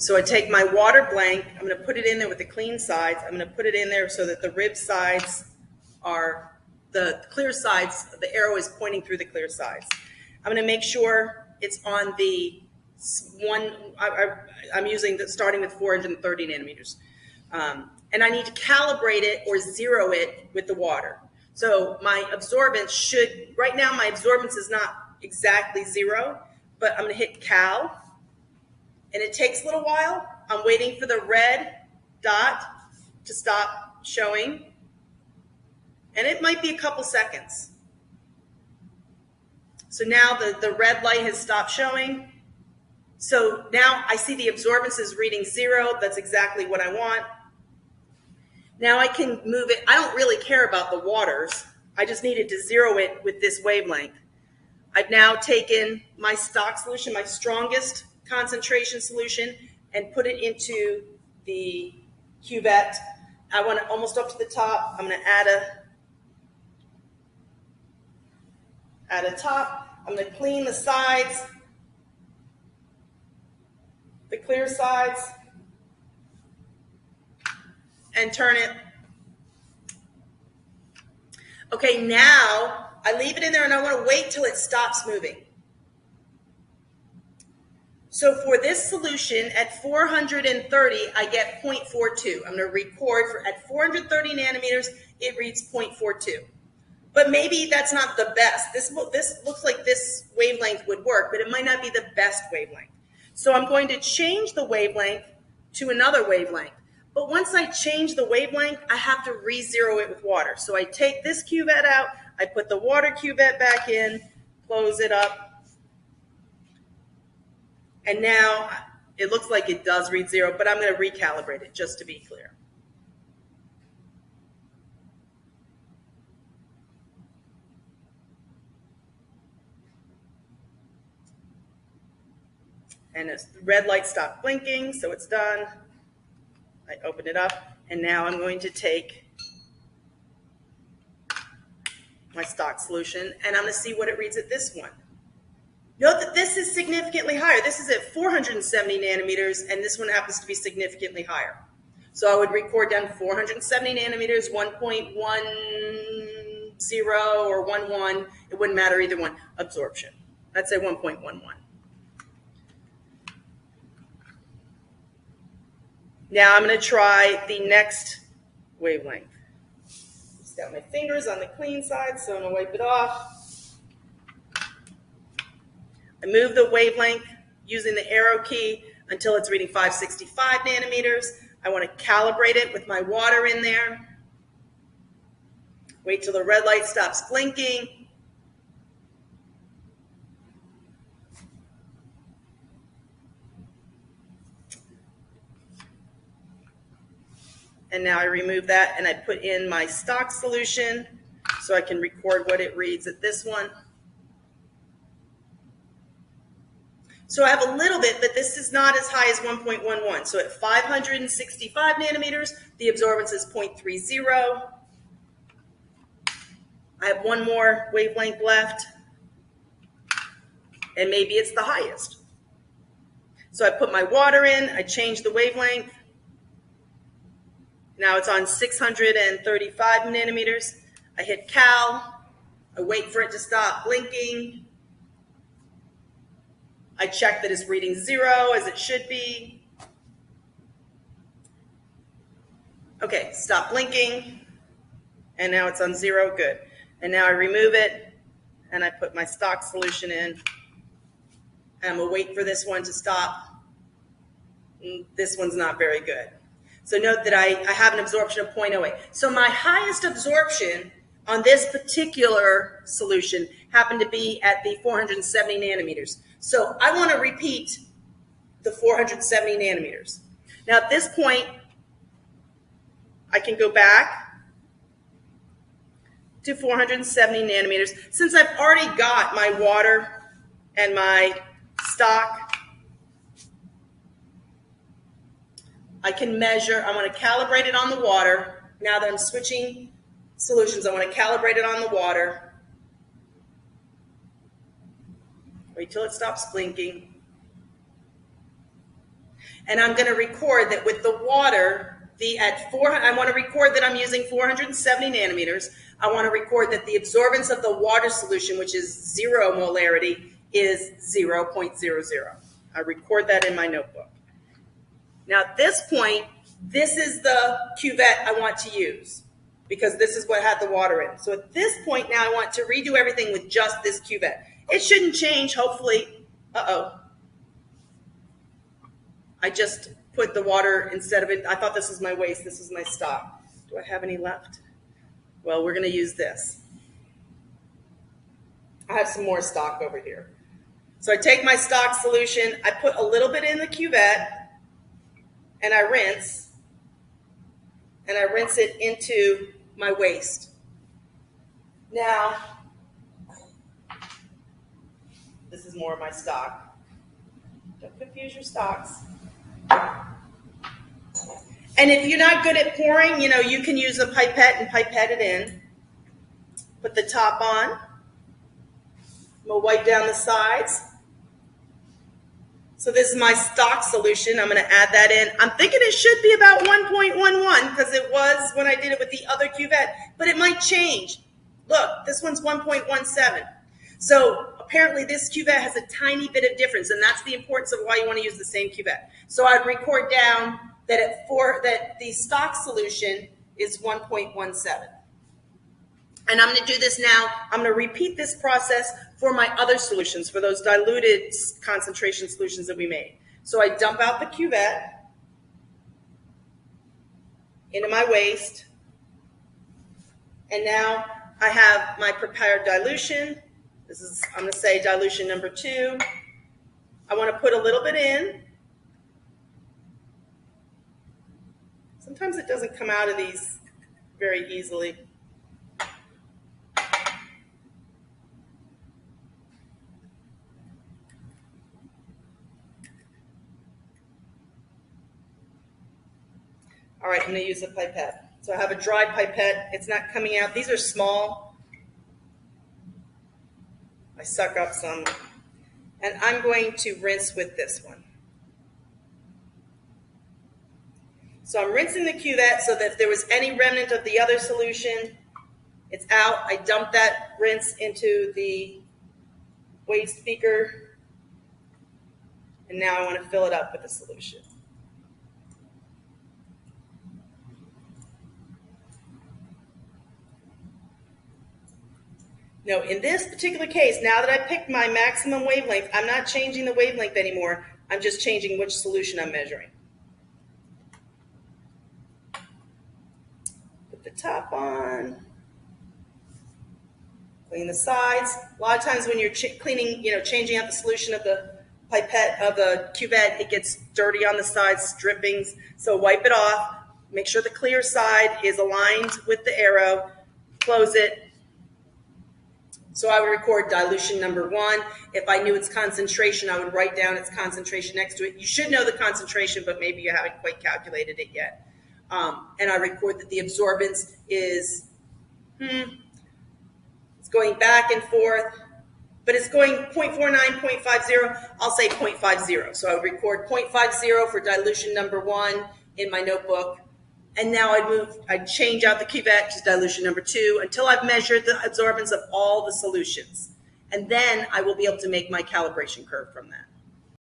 So I take my water blank, I'm going to put it in there with the clean sides. I'm going to put it in there so that the rib sides are, the clear sides, the arrow is pointing through the clear sides. I'm going to make sure it's on the one, I'm using the, starting with 430 nanometers. And I need to calibrate it or zero it with the water. So my absorbance should, right now my absorbance is not exactly zero, but I'm going to hit cal. And it takes a little while. I'm waiting for the red dot to stop showing. And it might be a couple seconds. So now the red light has stopped showing. So now I see the absorbance is reading 0. That's exactly what I want. Now I can move it. I don't really care about the waters. I just needed to zero it with this wavelength. I've now taken my stock solution, my strongest concentration solution, and put it into the cuvette. I want it almost up to the top. I'm going to add a top. I'm going to clean the sides, the clear sides, and turn it. Okay, now I leave it in there and I want to wait till it stops moving. So for this solution at 430, I get 0.42. I'm going to record for at 430 nanometers, it reads 0.42. But maybe that's not the best. This looks like this wavelength would work, but it might not be the best wavelength. So I'm going to change the wavelength to another wavelength. But once I change the wavelength, I have to re-zero it with water. So I take this cuvette out, I put the water cuvette back in, close it up, and now it looks like it does read 0, but I'm going to recalibrate it just to be clear. And the red light stopped blinking, so it's done. I open it up, and now I'm going to take my stock solution, and I'm going to see what it reads at this one. Note that this is significantly higher. This is at 470 nanometers, and this one happens to be significantly higher. So I would record down 470 nanometers, 1.10 or 11. It wouldn't matter either one. Absorption. I'd say 1.11. Now I'm going to try the next wavelength. Just got my fingers on the clean side, so I'm going to wipe it off. I move the wavelength using the arrow key until it's reading 565 nanometers. I want to calibrate it with my water in there. Wait till the red light stops blinking. And now I remove that and I put in my stock solution so I can record what it reads at this one. So I have a little bit, but this is not as high as 1.11. So at 565 nanometers, the absorbance is 0.30. I have one more wavelength left, and maybe it's the highest. So I put my water in, I change the wavelength. Now it's on 635 nanometers. I hit cal, I wait for it to stop blinking. I check that it's reading 0 as it should be. Okay, stop blinking. And now it's on 0, good. And now I remove it and I put my stock solution in. And I'm gonna wait for this one to stop. This one's not very good. So note that I have an absorption of 0.08. So my highest absorption on this particular solution happened to be at the 470 nanometers. So I want to repeat the 470 nanometers. Now at this point, I can go back to 470 nanometers. Since I've already got my water and my stock, I can measure. I want to calibrate it on the water. Now that I'm switching solutions, I want to calibrate it on the water. Wait till it stops blinking. And I'm going to record that with the water, I want to record that I'm using 470 nanometers. I want to record that the absorbance of the water solution, which is 0 molarity, is 0.00. I record that in my notebook. Now at this point, this is the cuvette I want to use because this is what had the water in. So at this point now I want to redo everything with just this cuvette. It shouldn't change, hopefully. Uh-oh. I just put the water instead of it. I thought this was my waste. This is my stock. Do I have any left? Well, we're going to use this. I have some more stock over here. So I take my stock solution, I put a little bit in the cuvette, and I rinse it into my waste. Now, this is more of my stock. Don't confuse your stocks. And if you're not good at pouring, you can use a pipette and pipette it in. Put the top on. We'll wipe down the sides. So this is my stock solution. I'm going to add that in. I'm thinking it should be about 1.11 because it was when I did it with the other cuvette, but it might change. Look, this one's 1.17. So apparently this cuvette has a tiny bit of difference, and that's the importance of why you want to use the same cuvette. So I'd record down that that the stock solution is 1.17. And I'm going to do this now. I'm going to repeat this process for my other solutions, for those diluted concentration solutions that we made. So I dump out the cuvette into my waste. And now I have my prepared dilution. I'm going to say dilution number 2. I want to put a little bit in. Sometimes it doesn't come out of these very easily. All right, I'm going to use a pipette. So I have a dry pipette. It's not coming out. These are small. I suck up some. And I'm going to rinse with this one. So I'm rinsing the cuvette so that if there was any remnant of the other solution, it's out. I dump that rinse into the waste beaker. And now I want to fill it up with the solution. No, in this particular case, now that I picked my maximum wavelength, I'm not changing the wavelength anymore. I'm just changing which solution I'm measuring. Put the top on. Clean the sides. A lot of times when you're cleaning, changing out the solution of the pipette, of the cuvette, it gets dirty on the sides, drippings. So wipe it off. Make sure the clear side is aligned with the arrow. Close it. So I would record dilution number 1. If I knew its concentration, I would write down its concentration next to it. You should know the concentration, but maybe you haven't quite calculated it yet. And I record that the absorbance is, it's going back and forth, but it's going 0.49, 0.50. I'll say 0.50. So I would record 0.50 for dilution number 1 in my notebook. And now I'd change out the cuvette to dilution number 2 until I've measured the absorbance of all the solutions. And then I will be able to make my calibration curve from that.